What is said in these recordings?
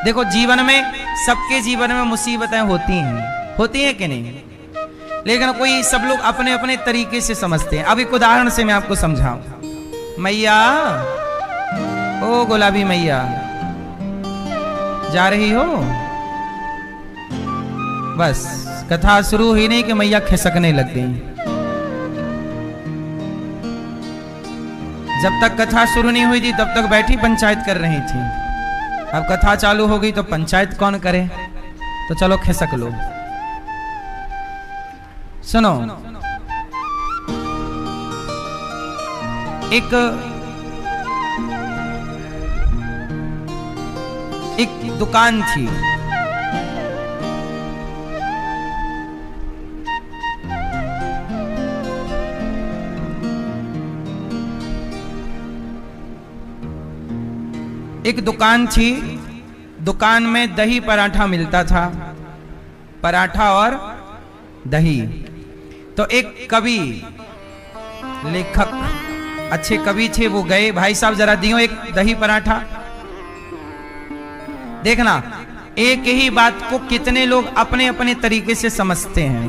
देखो जीवन में, सबके जीवन में मुसीबतें होती हैं कि नहीं, लेकिन कोई सब लोग अपने अपने तरीके से समझते हैं। अब एक उदाहरण से मैं आपको समझाऊं। मैया, ओ गुलाबी मैया, जा रही हो? बस कथा शुरू हुई नहीं कि मैया खिसकने लग गई। जब तक कथा शुरू नहीं हुई थी तब तक बैठी पंचायत कर रही थी। अब कथा चालू हो गई तो पंचायत कौन करे, तो चलो खिसक लो। सुनो, एक दुकान थी। एक दुकान थी, दुकान में दही पराठा मिलता था, पराठा और दही। तो एक कवि, लेखक, अच्छे कवि थे, वो गए, भाई साहब जरा दियो एक दही पराठा। देखना, एक ही बात को कितने लोग अपने अपने तरीके से समझते हैं।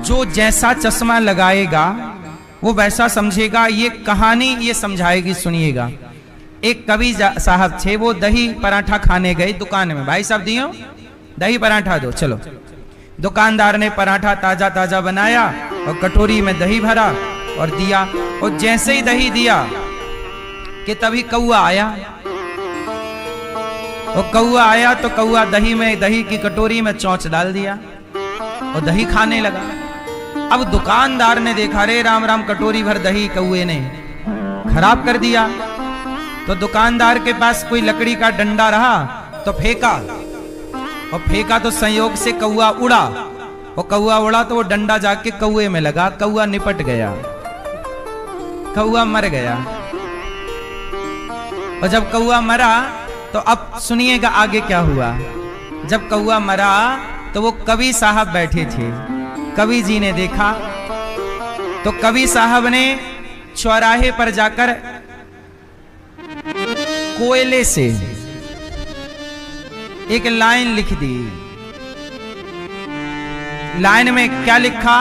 जो जैसा चश्मा लगाएगा वो वैसा समझेगा। ये कहानी ये समझाएगी, सुनिएगा। एक कवि साहब थे, वो दही पराठा खाने गए दुकान में। भाई साहब दियो दही पराठा दो, चलो। दुकानदार ने पराठा ताजा ताजा बनाया और कटोरी में दही भरा और दिया। और जैसे ही दही दिया कि तभी कौआ आया। और कौआ आया तो कौआ दही में, दही की कटोरी में चोंच डाल दिया और दही खाने लगा। अब दुकानदार ने देखा, रे राम राम, कटोरी भर दही कौए ने खराब कर दिया। तो दुकानदार के पास कोई लकड़ी का डंडा रहा तो फेंका, और फेंका तो संयोग से कौआ उड़ा। और कौआ उड़ा तो वो डंडा जाके कौए में लगा, कौआ निपट गया, कौआ मर गया। और जब कौआ मरा तो अब सुनिएगा आगे क्या हुआ। जब कौआ मरा तो वो कवि साहब बैठे थे। कवि जी ने देखा तो कवि साहब ने चौराहे पर जाकर कोयले से एक लाइन लिख दी। लाइन में क्या लिखा?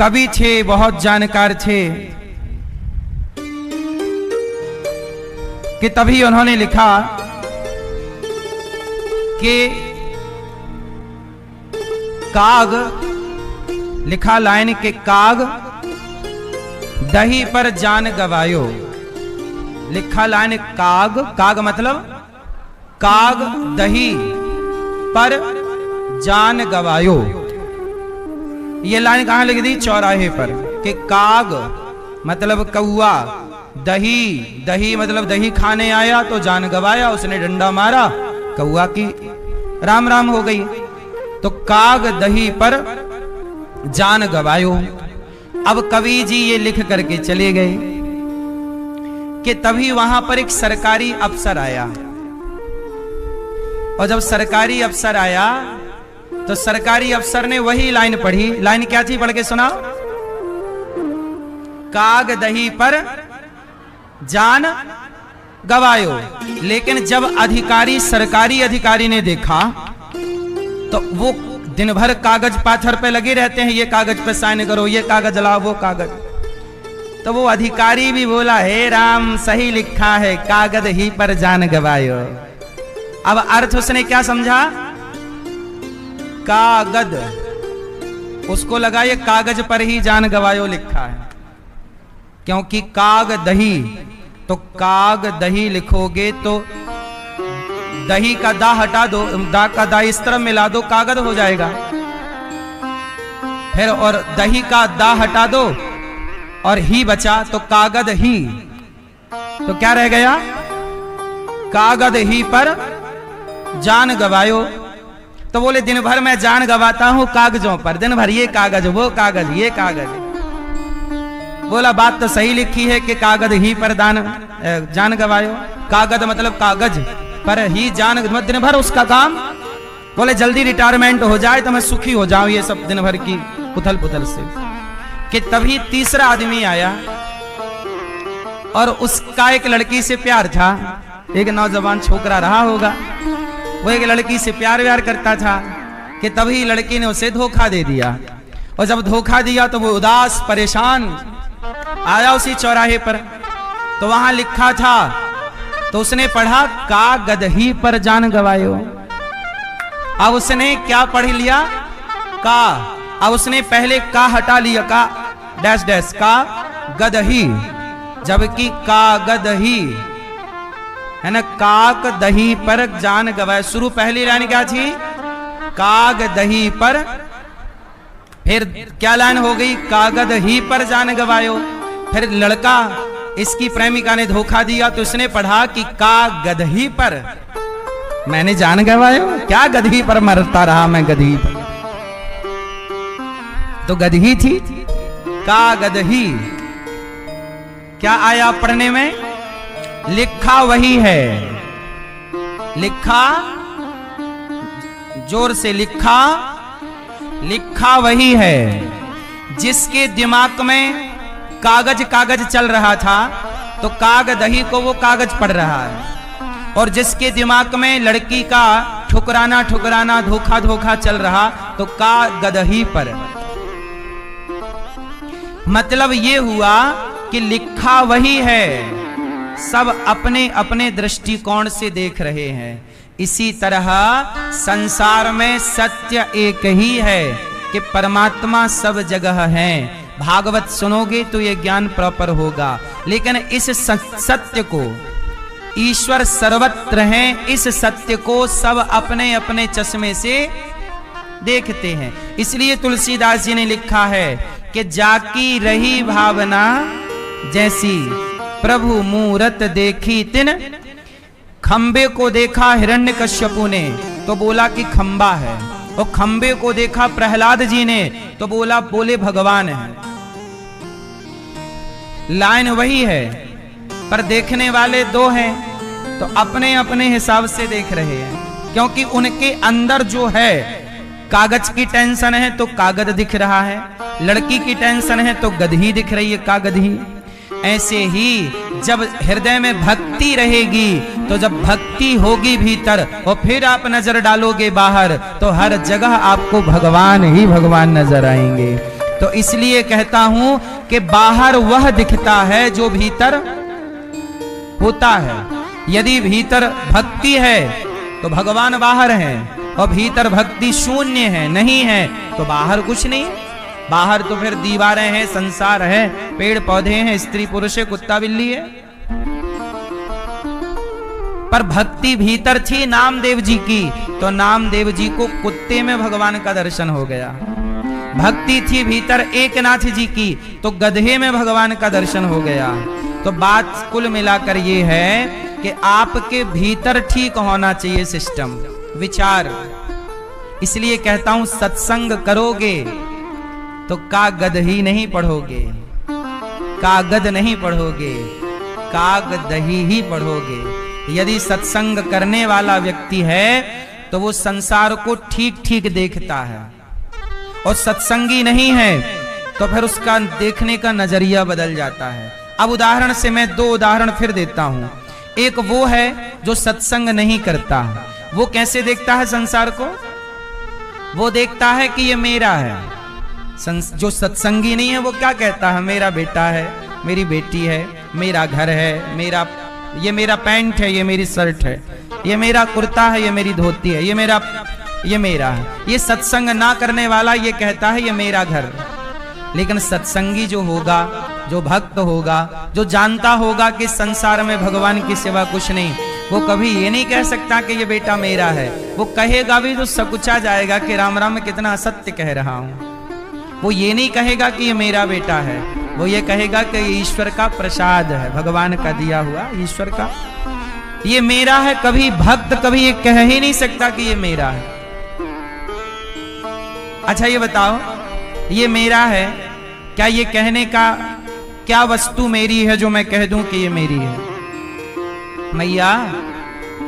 कवि थे, बहुत जानकार थे, कि तभी उन्होंने लिखा कि काग, लिखा लाइन के काग दही पर जान गवायो। लिखा लाइन काग, काग मतलब काग दही पर जान गवायो। ये लाइन कहां लिख दी? चौराहे पर। कि काग मतलब कौआ, दही, दही मतलब दही खाने आया तो जान गवाया, उसने डंडा मारा, कौआ की राम राम हो गई। तो काग दही पर जान गवायो। अब कवि जी ये लिख करके चले गए कि तभी वहां पर एक सरकारी अफसर आया। और जब सरकारी अफसर आया तो सरकारी अफसर ने वही लाइन पढ़ी। लाइन क्या थी? पढ़ के सुना। काग दही पर जान गवायो। लेकिन जब अधिकारी, सरकारी अधिकारी ने देखा तो वो दिन भर कागज पाथर पे लगे रहते हैं, ये कागज पे साइन करो, ये कागज लाओ, वो कागज। तो वो अधिकारी भी बोला, हे राम, सही लिखा है, कागज ही पर जान गवायो। अब अर्थ उसने क्या समझा? कागज, उसको लगा ये कागज पर ही जान गवायो लिखा है, क्योंकि काग दही, तो काग दही लिखोगे तो दही का दा हटा दो, दा का दा इस तरफ मिला दो, कागज हो जाएगा। फिर और दही का दा हटा दो और ही बचा तो कागज ही, तो क्या रह गया? कागज ही पर जान गवायो। तो बोले दिन भर मैं जान गवाता हूं कागजों पर, दिन भर ये कागज, वो कागज, ये कागज। बोला बात तो सही लिखी है कि कागज ही पर जान गवायो। कागज मतलब कागज पर ही जान, दिन भर उसका काम। बोले जल्दी रिटायरमेंट हो जाए तो मैं सुखी हो जाऊं ये सब दिन भर की उथल पुथल से। कि तभी तीसरा आदमी आया और उसका एक लड़की से प्यार था, एक नौजवान छोकरा रहा होगा, वो एक लड़की से प्यार व्यार करता था कि तभी लड़की ने उसे धोखा दे दिया। और जब धोखा दिया तो वो उदास परेशान आया उसी चौराहे पर, तो वहां लिखा था, तो उसने पढ़ा का गदही पर जान गवायो। अब उसने क्या पढ़ लिया? का। अब उसने पहले का हटा लिया, का डैश डैश का गदही, जबकि का गदही है ना, काक दही पर जान गवाए। शुरू पहली लाइन क्या थी? काग दही पर, फिर क्या लाइन हो गई? कागद ही पर जान गवायो। फिर लड़का, इसकी प्रेमिका ने धोखा दिया तो उसने पढ़ा कि का गदही पर मैंने जान गवायो। क्या गदही पर मरता रहा मैं, गदही पर तो गदही थी, का गदही। क्या आया पढ़ने में? लिखा वही है, लिखा जोर से, लिखा लिखा वही है जिसके दिमाग में कागज कागज चल रहा था, तो कागदही को वो कागज पढ़ रहा है। और जिसके दिमाग में लड़की का ठुकराना ठुकराना धोखा धोखा चल रहा, तो कागदही पर। मतलब ये हुआ कि लिखा वही है, सब अपने अपने दृष्टिकोण से देख रहे हैं। इसी तरह संसार में सत्य एक ही है कि परमात्मा सब जगह है। भागवत सुनोगे तो ये ज्ञान प्रॉपर होगा। लेकिन इस सत्य को, ईश्वर सर्वत्र है, इस सत्य को सब अपने अपने चश्मे से देखते हैं। इसलिए तुलसीदास जी ने लिखा है कि जाकी रही भावना जैसी, प्रभु मूरत देखी तिन। खंबे को देखा हिरण्यकश्यपु ने तो बोला कि खंबा है, और खंबे को देखा प्रहलाद जी ने तो बोले भगवान है। लाइन वही है, पर देखने वाले दो हैं, तो अपने अपने हिसाब से देख रहे हैं। क्योंकि उनके अंदर जो है, कागज की टेंशन है तो कागज दिख रहा है, लड़की की टेंशन है तो गदही दिख रही है, कागदही। ऐसे ही जब हृदय में भक्ति रहेगी, तो जब भक्ति होगी भीतर और फिर आप नजर डालोगे बाहर, तो हर जगह आपको भगवान ही भगवान नजर आएंगे। तो इसलिए कहता हूं कि बाहर वह दिखता है जो भीतर होता है। यदि भीतर भक्ति है तो भगवान बाहर है, और भीतर भक्ति शून्य है, नहीं है, तो बाहर कुछ नहीं। बाहर तो फिर दीवारें हैं, संसार है, पेड़ पौधे हैं, स्त्री पुरुष है, कुत्ता बिल्ली है। पर भक्ति भीतर थी नामदेव जी की, तो नामदेव जी को कुत्ते में भगवान का दर्शन हो गया। भक्ति थी भीतर एकनाथ जी की, तो गधे में भगवान का दर्शन हो गया। तो बात कुल मिलाकर ये है कि आपके भीतर ठीक होना चाहिए सिस्टम, विचार। इसलिए कहता हूं सत्संग करोगे तो कागद ही नहीं पढ़ोगे, कागद नहीं पढ़ोगे, कागदही ही पढ़ोगे। यदि सत्संग करने वाला व्यक्ति है तो वो संसार को ठीक ठीक देखता है, और सत्संगी नहीं है तो फिर उसका देखने का नजरिया बदल जाता है। अब उदाहरण से मैं दो उदाहरण फिर देता हूं। एक वो है जो सत्संग नहीं करता, वो कैसे देखता है संसार को? वो देखता है कि ये मेरा है। जो सत्संगी नहीं है वो क्या कहता है? मेरा बेटा है, मेरी बेटी है, मेरा घर है, ये मेरा पैंट है, ये मेरी शर्ट है, ये मेरा कुर्ता है, ये मेरी धोती है, ये मेरा है। ये सत्संग ना करने वाला ये कहता है ये मेरा घर। लेकिन सत्संगी जो होगा, जो भक्त होगा, जो जानता होगा कि संसार में भगवान की सिवा कुछ नहीं, वो कभी ये नहीं कह सकता कि ये बेटा मेरा है। वो कहेगा भी तो सकुचा जाएगा कि राम राम कितना असत्य कह रहा हूं। वो ये नहीं कहेगा कि ये मेरा बेटा है, वो ये कहेगा कि ये ईश्वर का प्रसाद है, भगवान का दिया हुआ, ईश्वर का, ये मेरा है। कभी भक्त कभी ये कह ही नहीं सकता कि ये मेरा है। अच्छा ये बताओ, ये मेरा है, क्या ये कहने का क्या वस्तु मेरी है जो मैं कह दूं कि ये मेरी है? मैया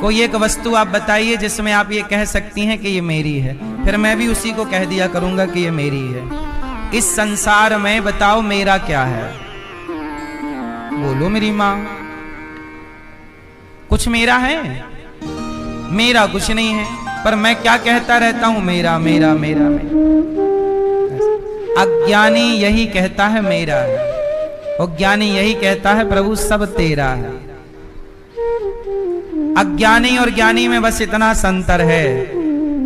कोई एक वस्तु आप बताइए जिसमें आप ये कह सकती हैं कि ये मेरी है, फिर मैं भी उसी को कह दिया करूंगा कि ये मेरी है। इस संसार में बताओ मेरा क्या है? बोलो मेरी माँ, कुछ मेरा है? मेरा कुछ नहीं है, पर मैं क्या कहता रहता हूं, मेरा मेरा मेरा मेरा। अज्ञानी यही कहता है मेरा है, और ज्ञानी यही कहता है प्रभु सब तेरा है। अज्ञानी और ज्ञानी में बस इतना अंतर है,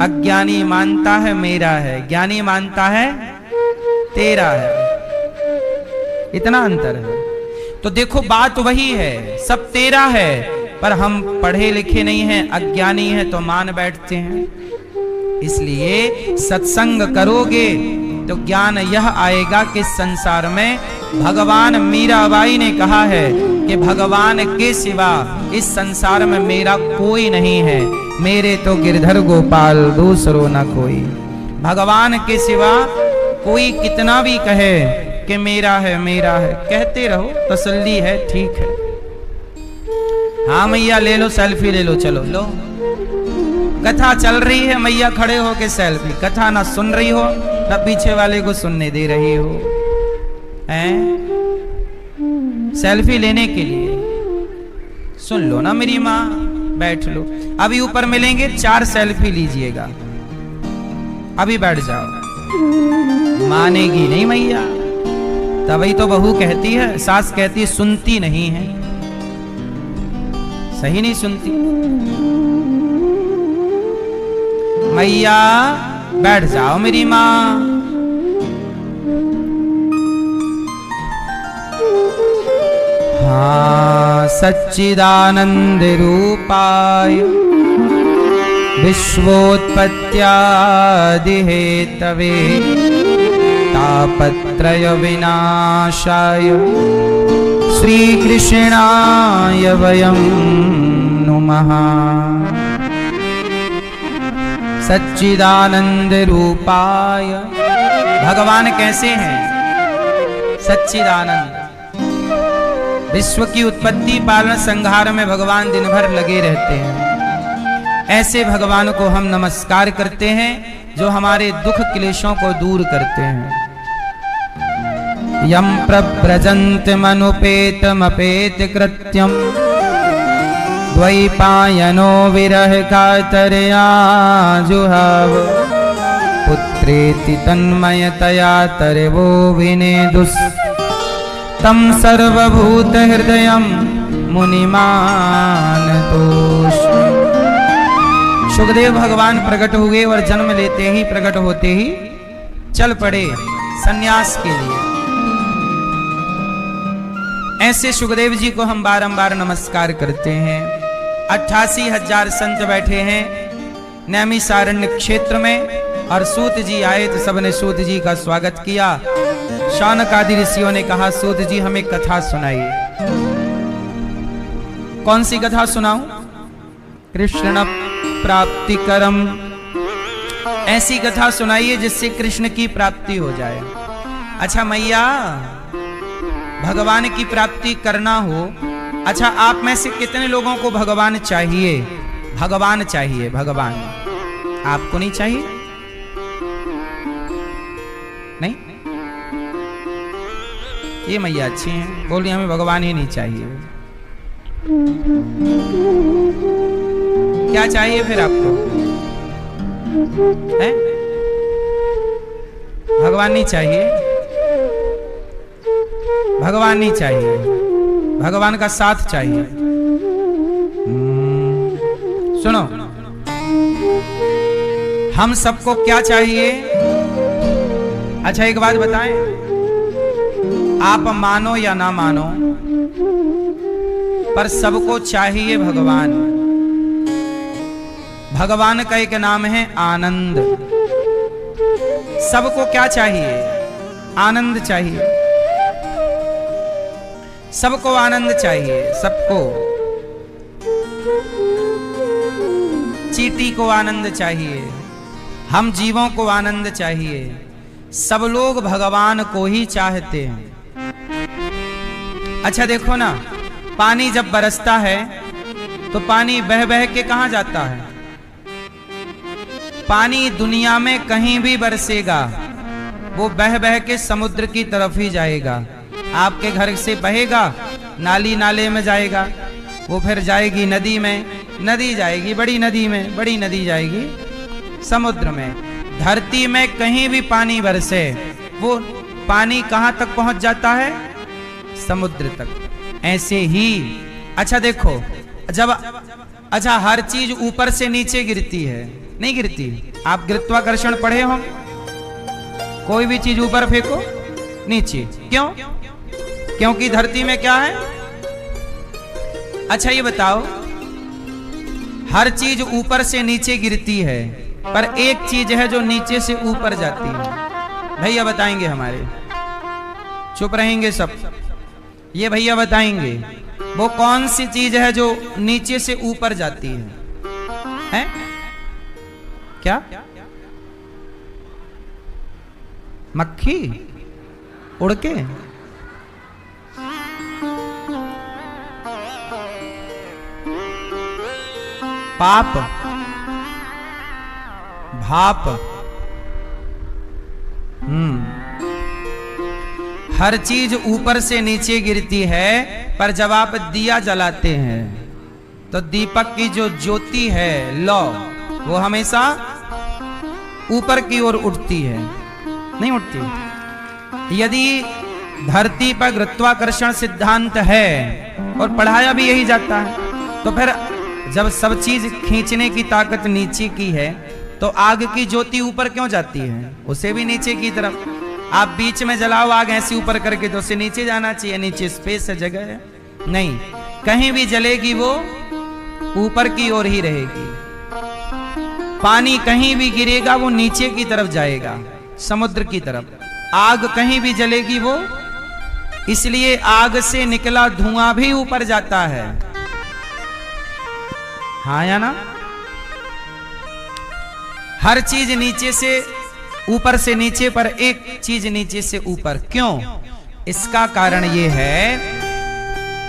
अज्ञानी मानता है मेरा है, ज्ञानी मानता है तेरा है, इतना अंतर है। तो देखो बात वही है, सब तेरा है, पर हम पढ़े लिखे नहीं हैं, अज्ञानी हैं तो मान बैठते हैं। इसलिए सत्संग करोगे तो ज्ञान यह आएगा कि संसार में भगवान, मीराबाई ने कहा है कि भगवान के सिवा इस संसार में मेरा कोई नहीं है, मेरे तो गिरधर गोपाल दूसरो न कोई। भगवान के सिवा कोई कितना भी कहे कि मेरा है कहते रहो, तसल्ली है, ठीक है। हाँ मैया ले लो सेल्फी, ले लो, चलो लो। कथा चल रही है, मैया खड़े हो के सेल्फी, कथा ना सुन रही हो ना पीछे वाले को सुनने दे रही हो, हैं? सेल्फी लेने के लिए सुन लो ना मेरी माँ, बैठ लो। अभी ऊपर मिलेंगे, 4 सेल्फी लीजिएगा, अभी बैठ जाओ। मानेगी नहीं मैया, तभी तो बहू कहती है, सास कहती है सुनती नहीं है, सही नहीं सुनती। मैया बैठ जाओ मेरी माँ। हाँ, सच्चिदानंद रूपाय विश्वोत्पत्त्यादि हेतवे तापत्रय विनाशाय श्री कृष्णाय वयं नुमः। सच्चिदानंद रूपाय, भगवान कैसे हैं? सच्चिदानंद। विश्व की उत्पत्ति पालन संहार में भगवान दिन भर लगे रहते हैं। ऐसे भगवान को हम नमस्कार करते हैं जो हमारे दुख क्लेशों को दूर करते हैं। यम प्रव्रजन्तमनुपेतमपेत कृत्यम द्वैपायनो विरह कातरया जुहाव पुत्रेति तन्मयतया तरवो विनेदुस् तम सर्वभूत हृदयम मुनिमानतोष। सुखदेव भगवान प्रकट हुए और जन्म लेते ही, प्रकट होते ही चल पड़े सन्यास के लिए। ऐसे सुखदेव जी को हम बारंबार नमस्कार करते हैं। 88,000 संत बैठे हैं नैमिषारण्य क्षेत्र में, और सूत जी आए तो सबने सूत जी का स्वागत किया। शौनक आदि ऋषियों ने कहा सूत जी हमें कथा सुनाइए। कौन सी कथा सुनाऊं? कृष्ण प्राप्ति करम, ऐसी कथा सुनाइए जिससे कृष्ण की प्राप्ति हो जाए। अच्छा मैया, भगवान की प्राप्ति करना हो, अच्छा आप में से कितने लोगों को भगवान चाहिए? भगवान चाहिए, भगवान। आपको नहीं चाहिए? नहीं? ये मैया अच्छी हैं, बोली हमें भगवान ही नहीं चाहिए। क्या चाहिए फिर आपको? है? भगवान नहीं चाहिए? भगवान नहीं चाहिए, भगवान का साथ चाहिए। सुनो, हम सबको क्या चाहिए? अच्छा एक बात बताएं, आप मानो या ना मानो, पर सबको चाहिए भगवान। भगवान का एक नाम है आनंद। सबको क्या चाहिए? आनंद चाहिए। सबको आनंद चाहिए, सबको। चींटी को आनंद चाहिए, हम जीवों को आनंद चाहिए। सब लोग भगवान को ही चाहते हैं। अच्छा देखो ना, पानी जब बरसता है तो पानी बह बह के कहां जाता है? पानी दुनिया में कहीं भी बरसेगा, वो बह बह के समुद्र की तरफ ही जाएगा। आपके घर से बहेगा नाली नाले में जाएगा, वो फिर जाएगी नदी में, नदी जाएगी बड़ी नदी में, बड़ी नदी जाएगी समुद्र में। धरती में कहीं भी पानी बरसे वो पानी कहां तक पहुंच जाता है? समुद्र तक। ऐसे ही अच्छा देखो, जब अच्छा हर चीज ऊपर से नीचे गिरती है, नहीं गिरती? आप गुरुत्वाकर्षण पढ़े हो? कोई भी चीज ऊपर फेंको नीचे, क्यों? क्योंकि धरती में क्या है? अच्छा ये बताओ, हर चीज ऊपर से नीचे गिरती है, पर एक चीज है जो नीचे से ऊपर जाती है। भैया बताएंगे, हमारे चुप रहेंगे सब, ये भैया बताएंगे वो कौन सी चीज है जो नीचे से ऊपर जाती है? क्या? मक्खी उड़ के? पाप, भाप। हर चीज ऊपर से नीचे गिरती है, पर जब आप दिया जलाते हैं तो दीपक की जो ज्योति है, लौ, वो हमेशा ऊपर की ओर उठती है, नहीं उठती? यदि धरती पर गुरुत्वाकर्षण सिद्धांत है और पढ़ाया भी यही जाता है, तो फिर जब सब चीज खींचने की ताकत नीचे की है, तो आग की ज्योति ऊपर क्यों जाती है? उसे भी नीचे की तरफ। आप बीच में जलाओ आग ऐसी ऊपर करके, तो उसे नीचे जाना चाहिए, नीचे स्पेस है, जगह है, नहीं। कहीं भी जलेगी वो ऊपर की ओर ही रहेगी। पानी कहीं भी गिरेगा वो नीचे की तरफ जाएगा, समुद्र की तरफ। आग कहीं भी जलेगी वो, इसलिए आग से निकला धुआं भी ऊपर जाता है। हाँ या ना? हर चीज नीचे से ऊपर से नीचे, पर एक चीज नीचे से ऊपर क्यों? इसका कारण यह है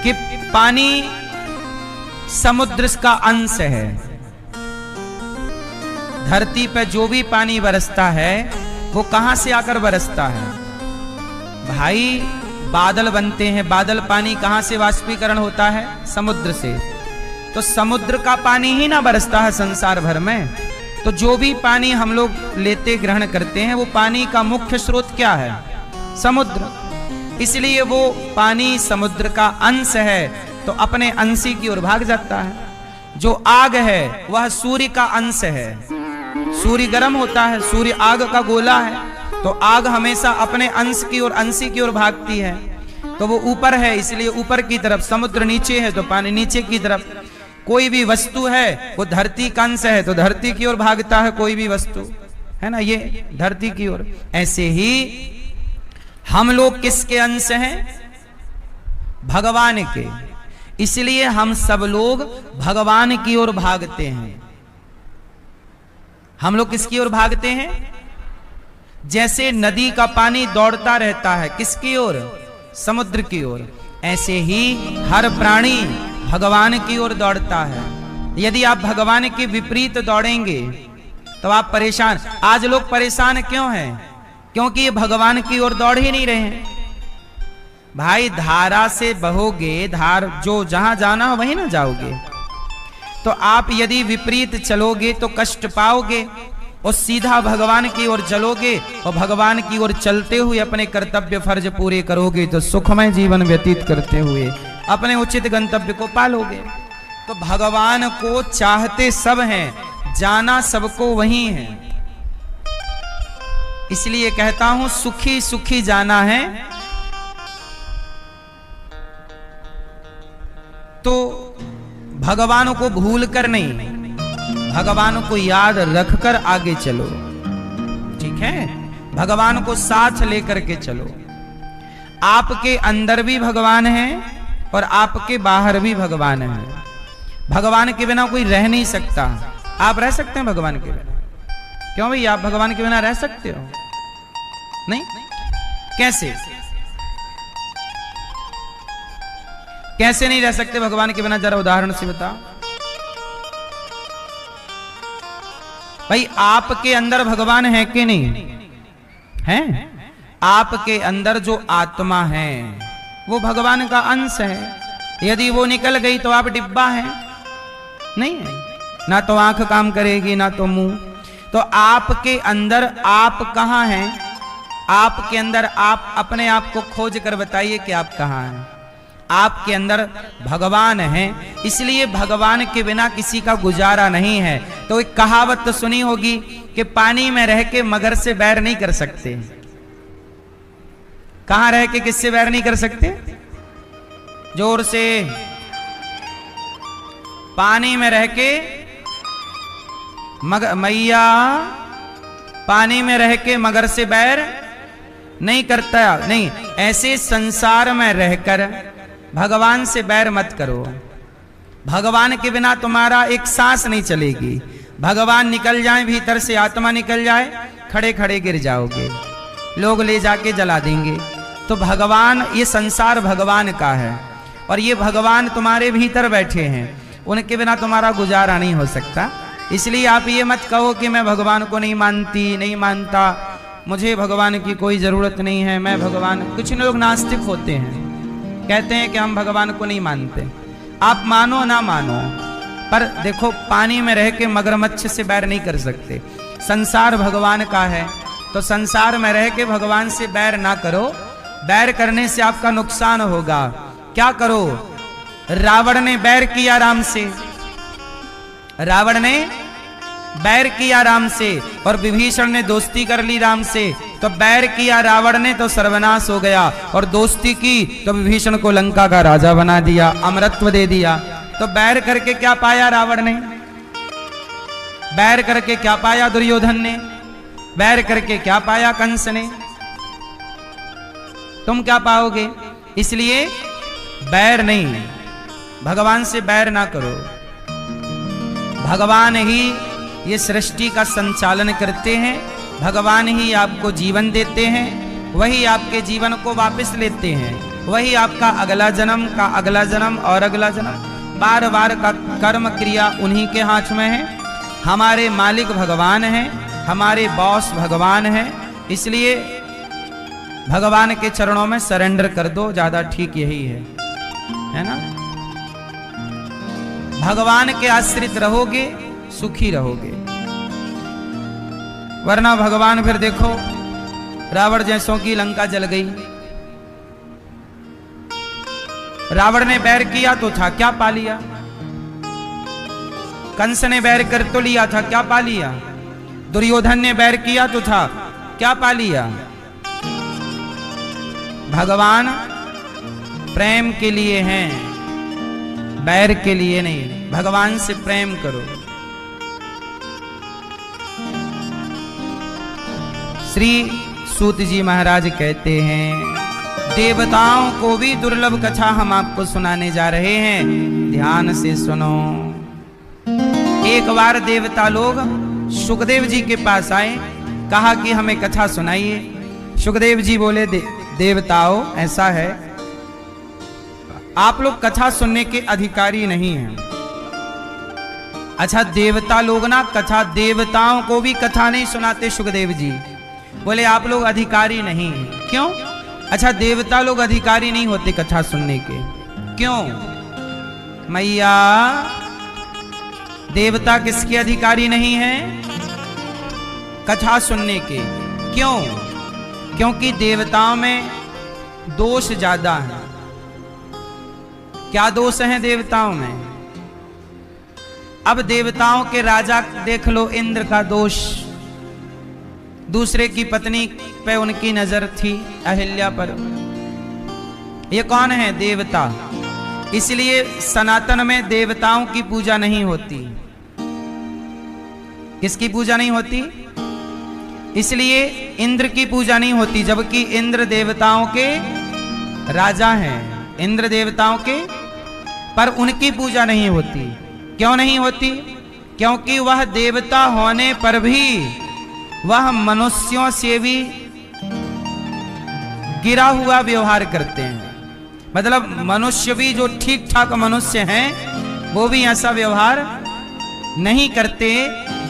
कि पानी समुद्र का अंश है। धरती पर जो भी पानी बरसता है वो कहां से आकर बरसता है? भाई बादल बनते हैं, बादल पानी कहां से वाष्पीकरण होता है? समुद्र से। तो समुद्र का पानी ही ना बरसता है संसार भर में। तो जो भी पानी हम लोग लेते ग्रहण करते हैं, वो पानी का मुख्य स्रोत क्या है? समुद्र। इसलिए वो पानी समुद्र का अंश है, तो अपने अंशी की ओर भाग जाता है। जो आग है वह सूर्य का अंश है। सूर्य गर्म होता है, सूर्य आग का गोला है, तो आग हमेशा अपने अंश की ओर, अंशी की ओर भागती है। तो वो ऊपर है, इसलिए ऊपर की तरफ। समुद्र नीचे है तो पानी नीचे की तरफ। कोई भी वस्तु है वो धरती का अंश है, तो धरती की ओर भागता है कोई भी वस्तु, है ना, ये धरती की ओर। ऐसे ही हम लोग किसके अंश हैं? भगवान के। इसलिए हम सब लोग भगवान की ओर भागते हैं। हम लोग किसकी ओर भागते हैं? जैसे नदी का पानी दौड़ता रहता है किसकी ओर? समुद्र की ओर। ऐसे ही हर प्राणी भगवान की ओर दौड़ता है। यदि आप भगवान के विपरीत दौड़ेंगे तो आप परेशान। आज लोग परेशान क्यों हैं? क्योंकि ये भगवान की ओर दौड़ ही नहीं रहे हैं। भाई धारा से बहोगे, धार जो जहां जाना हो वहीं ना जाओगे। तो आप यदि विपरीत चलोगे तो कष्ट पाओगे, और सीधा भगवान की ओर चलोगे और भगवान की ओर चलते हुए अपने कर्तव्य फर्ज पूरे करोगे तो सुखमय जीवन व्यतीत करते हुए अपने उचित गंतव्य को पालोगे। तो भगवान को चाहते सब हैं, जाना सबको वही है। इसलिए कहता हूं सुखी सुखी जाना है, तो भगवान को भूल कर नहीं, भगवान को याद रखकर आगे चलो। ठीक है? भगवान को साथ लेकर के चलो। आपके अंदर भी भगवान है और आपके बाहर भी भगवान है। भगवान के बिना कोई रह नहीं सकता। आप रह सकते हैं भगवान के बिना? क्यों भाई, आप भगवान के बिना रह सकते हो? नहीं? कैसे कैसे नहीं रह सकते भगवान के बिना? जरा उदाहरण से बताओ भाई। आपके अंदर भगवान है कि नहीं है? आपके अंदर जो आत्मा है वो भगवान का अंश है। यदि वो निकल गई तो आप डिब्बा हैं, नहीं है। ना तो आंख काम करेगी, ना तो मुंह। तो आपके अंदर आप कहाँ हैं? आपके अंदर आप अपने आप को खोज कर बताइए कि आप कहाँ हैं। आपके अंदर भगवान हैं, इसलिए भगवान के बिना किसी का गुजारा नहीं है। तो एक कहावत तो सुनी होगी कि पानी में रह के मगर से बैर नहीं कर सकते। कहां रह के किससे बैर नहीं कर सकते? जोर से। पानी में रह के मैया पानी में रह के मगर से बैर नहीं करता। नहीं, ऐसे संसार में रहकर भगवान से बैर मत करो। भगवान के बिना तुम्हारा एक सांस नहीं चलेगी। भगवान निकल जाए, भीतर से आत्मा निकल जाए, खड़े खड़े गिर जाओगे, लोग ले जाके जला देंगे। तो भगवान, ये संसार भगवान का है और ये भगवान तुम्हारे भीतर बैठे हैं, उनके बिना तुम्हारा गुजारा नहीं हो सकता। इसलिए आप ये मत कहो कि मैं भगवान को नहीं मानती, नहीं मानता, मुझे भगवान की कोई जरूरत नहीं है, मैं भगवान। कुछ लोग नास्तिक होते हैं, कहते हैं कि हम भगवान को नहीं मानते। आप मानो ना मानो, पर देखो पानी में रह के मगरमच्छ से बैर नहीं कर सकते। संसार भगवान का है, तो संसार में रह के भगवान से बैर ना करो। बैर करने से आपका नुकसान होगा। क्या करो? रावण ने बैर किया राम से, रावण ने बैर किया राम से, और विभीषण ने दोस्ती कर ली राम से। तो बैर किया रावण ने तो सर्वनाश हो गया, और दोस्ती की तो विभीषण को लंका का राजा बना दिया, अमरत्व दे दिया। तो बैर करके क्या पाया रावण ने? बैर करके क्या पाया दुर्योधन ने? बैर करके क्या पाया कंस ने? तुम क्या पाओगे? इसलिए बैर नहीं, भगवान से बैर ना करो। भगवान ही ये सृष्टि का संचालन करते हैं, भगवान ही आपको जीवन देते हैं, वही आपके जीवन को वापस लेते हैं, वही आपका अगला जन्म का अगला जन्म और अगला जन्म, बार बार का कर्म क्रिया उन्हीं के हाथ में है। हमारे मालिक भगवान हैं, हमारे बॉस भगवान हैं। इसलिए भगवान के चरणों में सरेंडर कर दो, ज्यादा ठीक यही है ना। भगवान के आश्रित रहोगे, सुखी रहोगे। वरना भगवान, फिर देखो रावण जैसों की लंका जल गई। रावण ने बैर किया तो था, क्या पा लिया? कंस ने बैर कर तो लिया था, क्या पा लिया? दुर्योधन ने बैर किया तो था, क्या पा लिया? भगवान प्रेम के लिए हैं, बैर के लिए नहीं। भगवान से प्रेम करो। श्री सूत जी महाराज कहते हैं, देवताओं को भी दुर्लभ कथा हम आपको सुनाने जा रहे हैं, ध्यान से सुनो। एक बार देवता लोग सुखदेव जी के पास आए, कहा कि हमें कथा सुनाइए। सुखदेव जी बोले, देवताओं ऐसा है, आप लोग कथा सुनने के अधिकारी नहीं हैं। अच्छा, देवता लोग ना कथा, देवताओं को भी कथा नहीं सुनाते सुखदेव जी। बोले आप लोग अधिकारी नहीं हैं। क्यों? अच्छा, देवता लोग अधिकारी नहीं होते कथा सुनने के, क्यों? मैया, देवता किसके अधिकारी नहीं हैं? कथा सुनने के। क्यों? क्योंकि देवताओं में दोष ज्यादा है। क्या दोष हैं देवताओं में? अब देवताओं के राजा देख लो, इंद्र का दोष, दूसरे की पत्नी पे उनकी नजर थी, अहिल्या पर। ये कौन है? देवता। इसलिए सनातन में देवताओं की पूजा नहीं होती। किसकी पूजा नहीं होती? इसलिए इंद्र की पूजा नहीं होती, जबकि इंद्र देवताओं के राजा हैं, इंद्र देवताओं के, पर उनकी पूजा नहीं होती। क्यों नहीं होती? क्योंकि वह देवता होने पर भी वह मनुष्यों से भी गिरा हुआ व्यवहार करते हैं। मतलब मनुष्य भी, जो ठीक ठाक मनुष्य हैं, वो भी ऐसा व्यवहार नहीं करते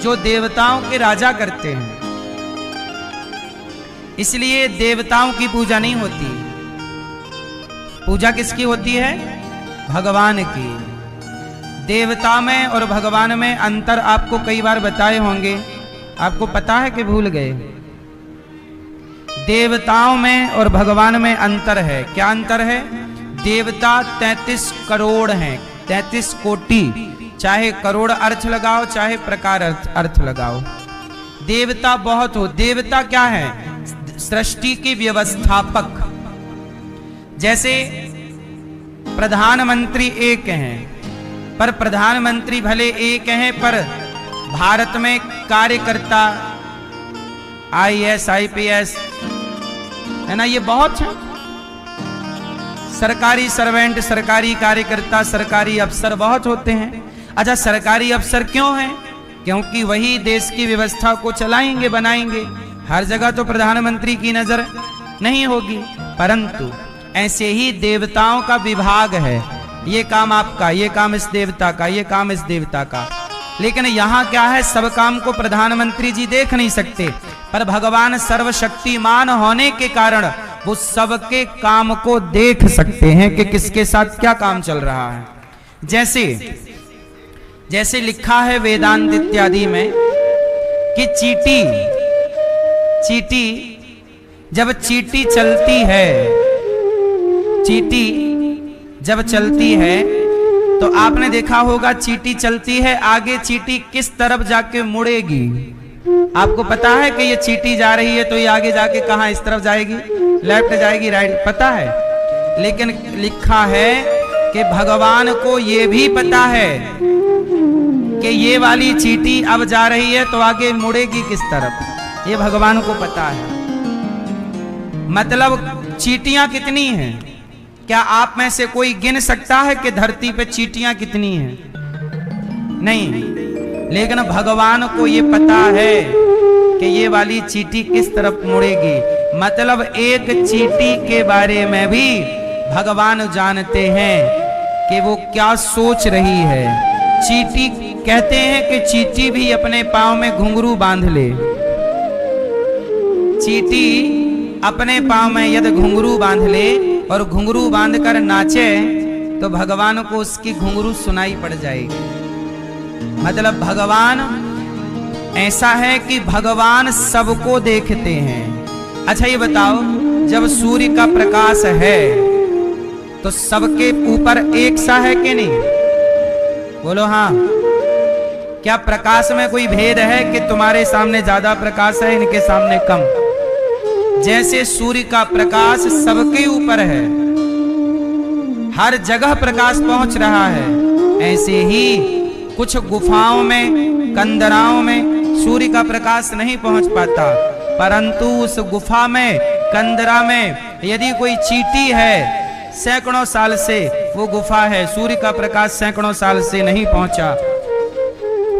जो देवताओं के राजा करते हैं। इसलिए देवताओं की पूजा नहीं होती। पूजा किसकी होती है? भगवान की। देवता में और भगवान में अंतर आपको कई बार बताए होंगे, आपको पता है कि भूल गए? देवताओं में और भगवान में अंतर है। क्या अंतर है? देवता 33 करोड़ हैं, 33 कोटि, चाहे करोड़ अर्थ लगाओ चाहे प्रकार अर्थ लगाओ। देवता बहुत हो। देवता क्या है? सृष्टि के व्यवस्थापक। जैसे प्रधानमंत्री एक हैं, पर प्रधानमंत्री भले एक हैं, पर भारत में कार्यकर्ता IAS IPS है ना, ये बहुत है। सरकारी सर्वेंट, सरकारी कार्यकर्ता, सरकारी अफसर बहुत होते हैं। अच्छा, सरकारी अफसर क्यों हैं? क्योंकि वही देश की व्यवस्था को चलाएंगे, बनाएंगे। हर जगह तो प्रधानमंत्री की नजर नहीं होगी, परंतु ऐसे ही देवताओं का विभाग है। ये काम आपका, ये काम इस देवता का, ये काम इस देवता का। लेकिन यहाँ क्या है? सब काम को प्रधानमंत्री जी देख नहीं सकते, पर भगवान सर्वशक्तिमान होने के कारण वो सबके काम को देख सकते हैं कि किसके साथ क्या काम चल रहा है। जैसे लिखा है वेदांत इत्यादि में कि चींटी जब चींटी चलती है, चींटी जब चलती है तो आपने देखा होगा, चींटी चलती है, आगे चींटी किस तरफ जाके मुड़ेगी? आपको पता है कि ये चींटी जा रही है तो ये आगे जाके कहां, इस तरफ जाएगी, लेफ्ट जाएगी, राइट, पता है। लेकिन लिखा है कि भगवान को ये भी पता है कि ये वाली चींटी अब जा रही है तो आगे मुड़ेगी किस तरफ, ये भगवान को पता है। मतलब चींटियां कितनी हैं? क्या आप में से कोई गिन सकता है कि धरती पे चींटियां कितनी हैं? नहीं, लेकिन भगवान को ये पता है कि ये वाली चींटी किस तरफ मुड़ेगी। मतलब एक चींटी के बारे में भी भगवान जानते हैं कि वो क्या सोच रही है। चींटी, कहते हैं कि चींटी भी अपने पांव में घुंघरू बांध ले। चींटी अपने पांव में यदि घुंघरू बांध ले और घुंघरू बांधकर नाचे तो भगवान को उसकी घुंघरू सुनाई पड़ जाएगी। मतलब भगवान ऐसा है कि भगवान सबको देखते हैं। अच्छा ये बताओ, जब सूर्य का प्रकाश है तो सबके ऊपर एक सा है कि नहीं? बोलो हाँ। क्या प्रकाश में कोई भेद है कि तुम्हारे सामने ज्यादा प्रकाश है, इनके सामने कम? जैसे सूर्य का प्रकाश सबके ऊपर है, हर जगह प्रकाश पहुंच रहा है, ऐसे ही कुछ गुफाओं में, कंदराओं में सूर्य का प्रकाश नहीं पहुंच पाता, परंतु उस गुफा में, कंदरा में यदि कोई चींटी है, सैकड़ों साल से वो गुफा है, सूर्य का प्रकाश सैकड़ों साल से नहीं पहुंचा,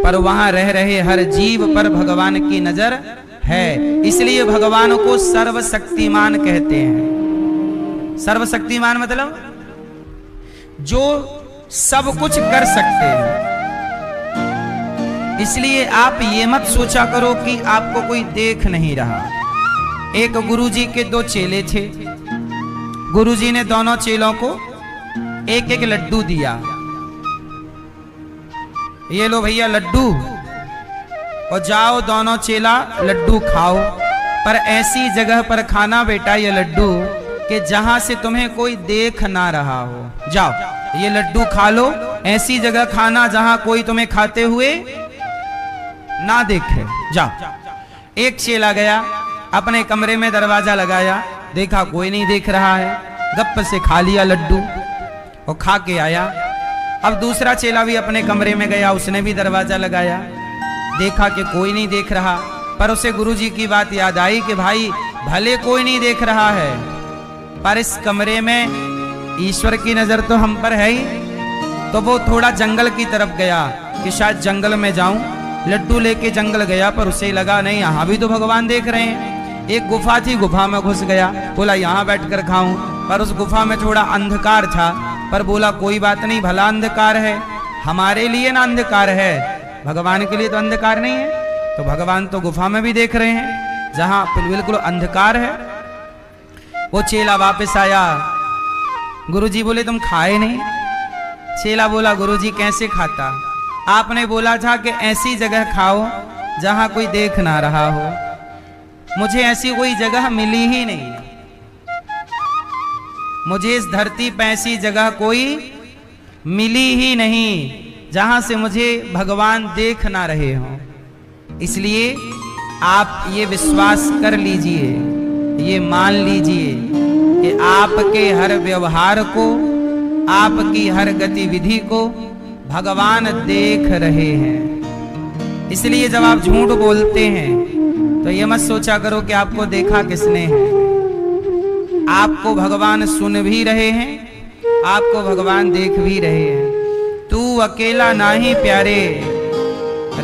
पर वहां रह रहे हर जीव पर भगवान की नजर है। इसलिए भगवान को सर्वशक्तिमान कहते हैं। सर्वशक्तिमान मतलब जो सब कुछ कर सकते हैं। इसलिए आप ये मत सोचा करो कि आपको कोई देख नहीं रहा। एक गुरुजी के 2 चेले थे। गुरुजी ने दोनों चेलों को एक एक लड्डू दिया। ये लो भैया लड्डू, और जाओ दोनों चेला लड्डू खाओ, पर ऐसी जगह पर खाना बेटा ये लड्डू कि जहां से तुम्हें कोई देख ना रहा हो। जाओ ये लड्डू खा लो, ऐसी जगह खाना जहां कोई तुम्हें खाते हुए ना देखे। जाओ। एक चेला गया, अपने कमरे में दरवाजा लगाया, देखा कोई नहीं देख रहा है, गप से खा लिया लड्डू और खा के आया। अब दूसरा चेला भी अपने कमरे में गया, उसने भी दरवाजा लगाया, देखा कि कोई नहीं देख रहा, पर उसे गुरुजी की बात याद आई कि भाई भले कोई नहीं देख रहा है, पर इस कमरे में ईश्वर की नजर तो हम पर है ही। तो वो थोड़ा जंगल की तरफ गया कि शायद जंगल में जाऊं, लड्डू लेके जंगल गया, पर उसे लगा नहीं यहाँ भी तो भगवान देख रहे हैं। एक गुफा थी, गुफा में घुस गया, बोला यहाँ बैठकर खाऊं, पर उस गुफा में थोड़ा अंधकार था, पर बोला कोई बात नहीं, भला अंधकार है, हमारे लिए ना अंधकार है, भगवान के लिए तो अंधकार नहीं है। तो भगवान तो गुफा में भी देख रहे हैं जहां बिल्कुल अंधकार है। वो चेला वापस आया, गुरुजी बोले तुम खाए नहीं? चेला बोला गुरुजी कैसे खाता? आपने बोला था कि ऐसी जगह खाओ जहां कोई देख ना रहा हो। मुझे ऐसी कोई जगह मिली ही नहीं, मुझे इस धरती पर ऐसी जगह कोई मिली ही नहीं जहां से मुझे भगवान देख ना रहे हो। इसलिए आप ये विश्वास कर लीजिए, ये मान लीजिए कि आपके हर व्यवहार को, आपकी हर गतिविधि को भगवान देख रहे हैं। इसलिए जब आप झूठ बोलते हैं तो ये मत सोचा करो कि आपको देखा किसने है। आपको भगवान सुन भी रहे हैं, आपको भगवान देख भी रहे हैं। तू अकेला नाही प्यारे,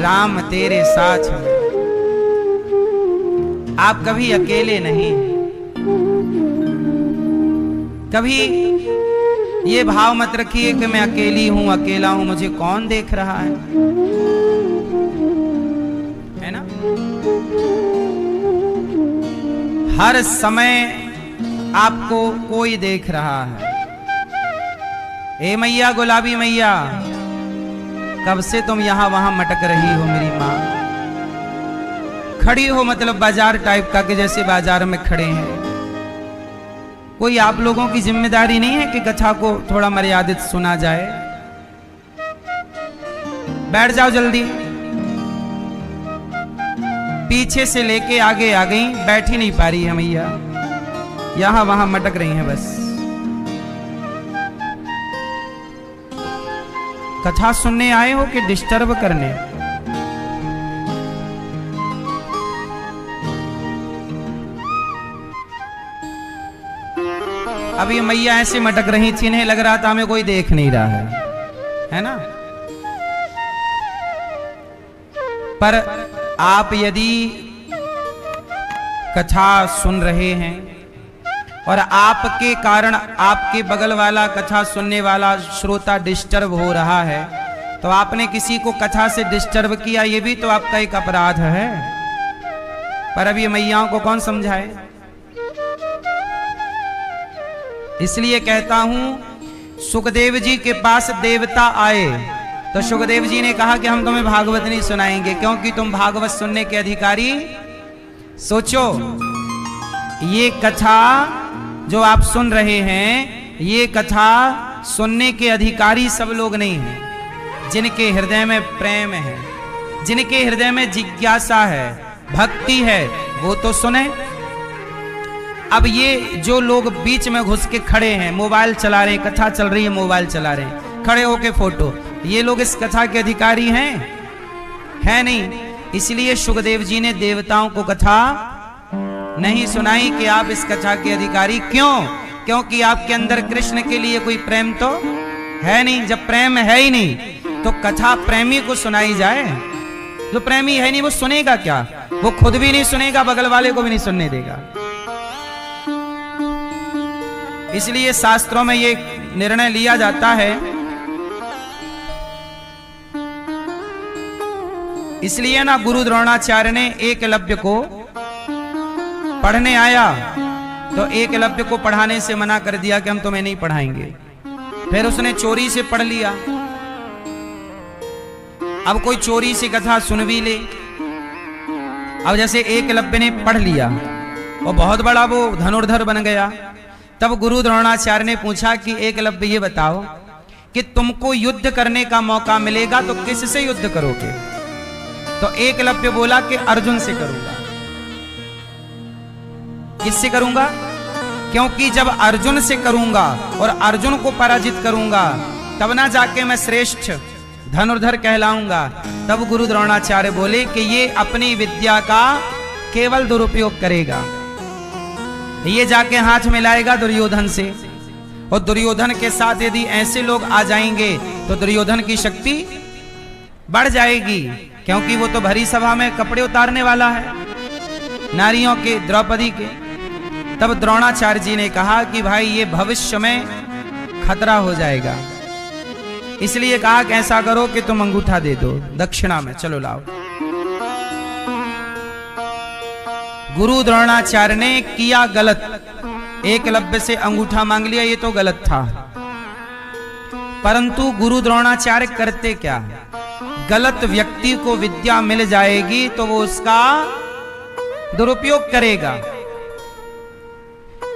राम तेरे साथ में। आप कभी अकेले नहीं। कभी ये भाव मत रखिए कि मैं अकेली हूं, अकेला हूं, मुझे कौन देख रहा है ना? हर समय आपको कोई देख रहा है। ए मैया, गुलाबी मैया, कब से तुम यहां वहां मटक रही हो मेरी मां? खड़ी हो मतलब बाजार टाइप का, कि जैसे बाजार में खड़े हैं। कोई आप लोगों की जिम्मेदारी नहीं है कि कथा को थोड़ा मर्यादित सुना जाए? बैठ जाओ जल्दी। पीछे से लेके आगे आ गई, बैठ ही नहीं पा रही है मैया, यहां वहां मटक रही हैं बस। कथा सुनने आए हो कि डिस्टर्ब करने? अब ये मैया ऐसे मटक रही थी, इन्हें लग रहा था हमें कोई देख नहीं रहा है ना? पर आप यदि कथा सुन रहे हैं और आपके कारण आपके बगल वाला कथा सुनने वाला श्रोता डिस्टर्ब हो रहा है, तो आपने किसी को कथा से डिस्टर्ब किया, ये भी तो आपका एक अपराध है। पर अब ये मैयाओं को कौन समझाए? इसलिए कहता हूं, सुखदेव जी के पास देवता आए तो सुखदेव जी ने कहा कि हम तुम्हें भागवत नहीं सुनाएंगे, क्योंकि तुम भागवत सुनने के अधिकारी। सोचो, ये कथा जो आप सुन रहे हैं, ये कथा सुनने के अधिकारी सब लोग नहीं हैं। जिनके हृदय में प्रेम है, जिनके हृदय में जिज्ञासा है, भक्ति है, वो तो सुने। अब ये जो लोग बीच में घुस के खड़े हैं, मोबाइल चला रहे हैं, कथा चल रही है, मोबाइल चला रहे हैं, खड़े होके फोटो, ये लोग इस कथा के अधिकारी हैं? है नहीं। इसलिए सुखदेव जी ने देवताओं को कथा नहीं सुनाई कि आप इस कथा के अधिकारी। क्यों? क्योंकि आपके अंदर कृष्ण के लिए कोई प्रेम तो है नहीं। जब प्रेम है ही नहीं तो कथा प्रेमी को सुनाई जाए? जो प्रेमी है नहीं वो सुनेगा क्या? वो खुद भी नहीं सुनेगा, बगल वाले को भी नहीं सुनने देगा। इसलिए शास्त्रों में ये निर्णय लिया जाता है। इसलिए ना गुरु द्रोणाचार्य ने एकलव्य को पढ़ने आया तो एकलव्य को पढ़ाने से मना कर दिया कि हम तुम्हें नहीं पढ़ाएंगे। फिर उसने चोरी से पढ़ लिया। अब कोई चोरी से कथा सुन भी ले। अब जैसे एकलव्य ने पढ़ लिया, वो बहुत बड़ा वो धनुर्धर बन गया। तब गुरु द्रोणाचार्य ने पूछा कि एकलव्य ये बताओ कि तुमको युद्ध करने का मौका मिलेगा तो किससे युद्ध करोगे? तो एकलव्य बोला कि अर्जुन से करूंगा। किससे करूंगा? क्योंकि जब अर्जुन से करूंगा और अर्जुन को पराजित करूंगा तब ना जाके मैं श्रेष्ठ धनुर्धर कहलाऊंगा। तब गुरु द्रोणाचार्य बोले कि ये अपनी विद्या का केवल दुरुपयोग करेगा। ये जाके हाथ मिलाएगा दुर्योधन से, और दुर्योधन के साथ यदि ऐसे लोग आ जाएंगे तो दुर्योधन की शक्ति बढ़ जाएगी, क्योंकि वो तो भरी सभा में कपड़े उतारने वाला है नारियों के, द्रौपदी के। तब द्रोणाचार्य जी ने कहा कि भाई ये भविष्य में खतरा हो जाएगा, इसलिए कहा कि ऐसा करो कि तुम अंगूठा दे दो दक्षिणा में, चलो लाओ। गुरु द्रोणाचार्य ने किया गलत, एकलव्य से अंगूठा मांग लिया, ये तो गलत था। परंतु गुरु द्रोणाचार्य करते क्या? गलत व्यक्ति को विद्या मिल जाएगी तो वो उसका दुरुपयोग करेगा।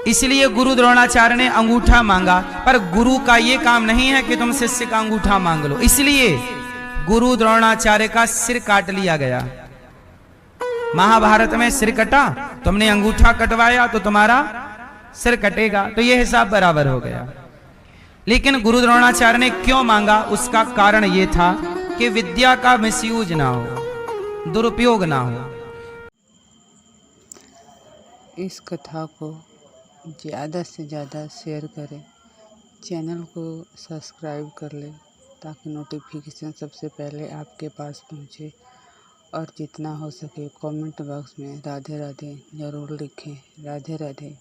इसलिए गुरु द्रोणाचार्य ने अंगूठा मांगा, पर गुरु का ये काम नहीं है कि तुम शिष्य का अंगूठा मांग लो। इसलिए गुरु द्रोणाचार्य का सिर काट लिया गया। महाभारत में सिर कटा, तुमने अंगूठा कटवाया तो तुम्हारा सिर कटेगा, तो यह हिसाब बराबर हो गया। लेकिन गुरु द्रोणाचार्य ने क्यों मांगा? उसका कारण यह था कि विद्या का मिसयूज ना हो, दुरुपयोग ना हो। इस कथा को ज़्यादा से ज़्यादा शेयर करें, चैनल को सब्सक्राइब कर लें ताकि नोटिफिकेशन सबसे पहले आपके पास पहुंचे, और जितना हो सके कमेंट बॉक्स में राधे राधे ज़रूर लिखें। राधे राधे।